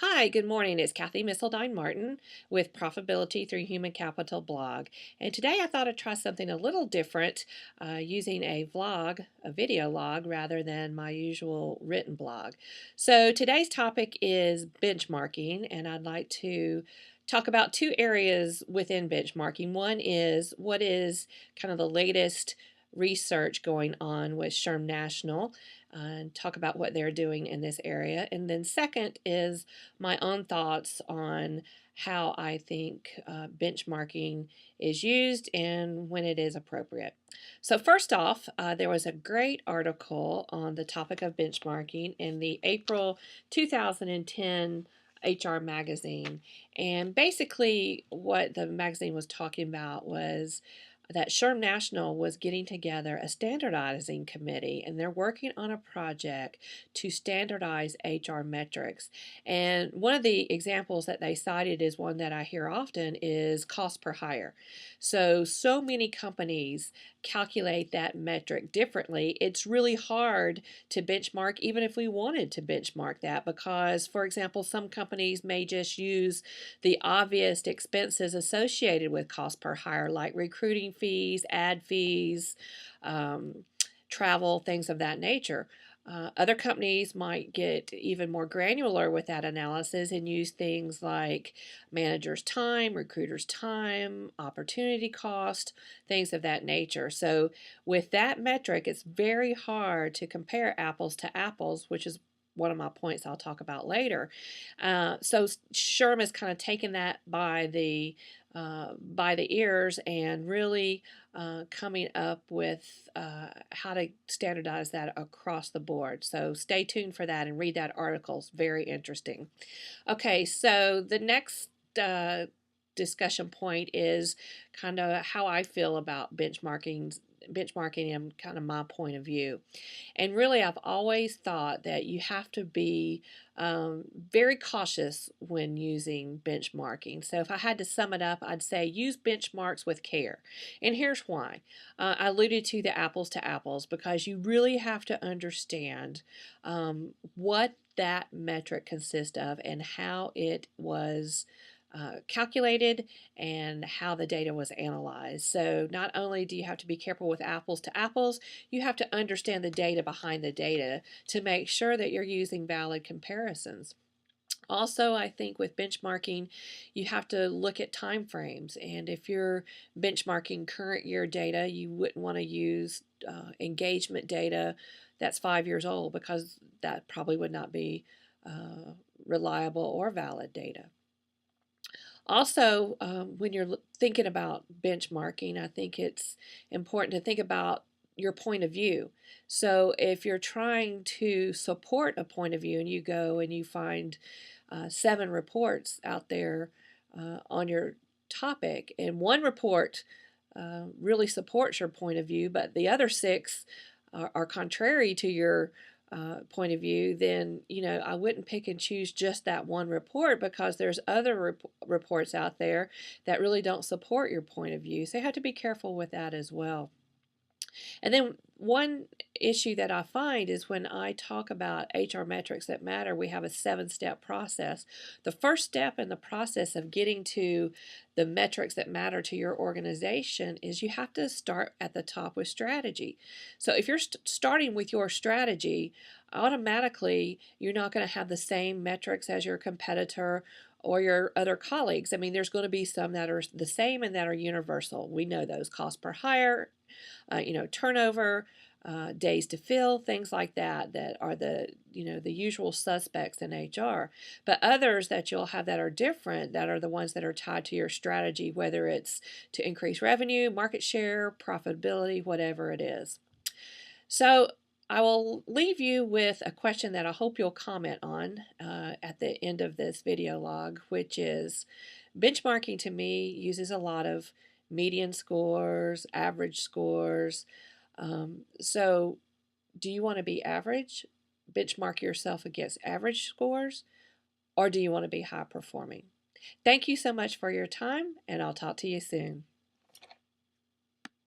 Hi, good morning. It's Cathy Missildine-Martin with Profitability Through Human Capital blog. And today I thought I'd try something a little different using a vlog, a video log, rather than my usual written blog. So today's topic is benchmarking, and I'd like to talk about two areas within benchmarking. One is what is kind of the latest research going on with SHRM National and talk about what they're doing in this area. And then second is my own thoughts on how I think benchmarking is used and when it is appropriate. So first off, there was a great article on the topic of benchmarking in the April 2010 HR magazine. And basically what the magazine was talking about was that SHRM National was getting together a standardizing committee, and they're working on a project to standardize HR metrics. And one of the examples that they cited is one that I hear often is cost per hire. So many companies calculate that metric differently. It's really hard to benchmark, even if we wanted to benchmark that, because, for example, some companies may just use the obvious expenses associated with cost per hire, like recruiting fees, ad fees, travel, things of that nature. Other companies might get even more granular with that analysis and use things like manager's time, recruiter's time, opportunity cost, things of that nature. So with that metric, it's very hard to compare apples to apples, which is one of my points I'll talk about later. So SHRM has kind of taken that by the ears and really coming up with how to standardize that across the board. So stay tuned for that and read that article. It's very interesting. Okay, so the next discussion point is kind of how I feel about benchmarking and kind of my point of view. And really, I've always thought that you have to be very cautious when using benchmarking. So if I had to sum it up, I'd say use benchmarks with care. And here's why. I alluded to the apples to apples because you really have to understand what that metric consists of and how it was calculated and how the data was analyzed. So not only do you have to be careful with apples to apples, you have to understand the data behind the data to make sure that you're using valid comparisons. Also, I think with benchmarking, you have to look at time frames. And if you're benchmarking current year data, you wouldn't want to use engagement data that's 5 years old because that probably would not be reliable or valid data. Also, when you're thinking about benchmarking, I think it's important to think about your point of view. So if you're trying to support a point of view and you go and you find 7 reports out there on your topic, and one report really supports your point of view, but the other 6 are contrary to your point of view, then I wouldn't pick and choose just that one report because there's other reports out there that really don't support your point of view. So you have to be careful with that as well. And then one issue that I find is when I talk about HR metrics that matter, we have a 7-step process. The first step in the process of getting to the metrics that matter to your organization is you have to start at the top with strategy. So if you're starting with your strategy, automatically you're not going to have the same metrics as your competitor or your other colleagues. I mean, there's going to be some that are the same and that are universal. We know those: cost per hire, turnover, days to fill, things like that, that are the usual suspects in HR. But others that you'll have that are different, that are the ones that are tied to your strategy, whether it's to increase revenue, market share, profitability, whatever it is. So I will leave you with a question that I hope you'll comment on at the end of this video log, which is benchmarking to me uses a lot of median scores, average scores. So do you want to be average, benchmark yourself against average scores, or do you want to be high performing? Thank you so much for your time, and I'll talk to you soon.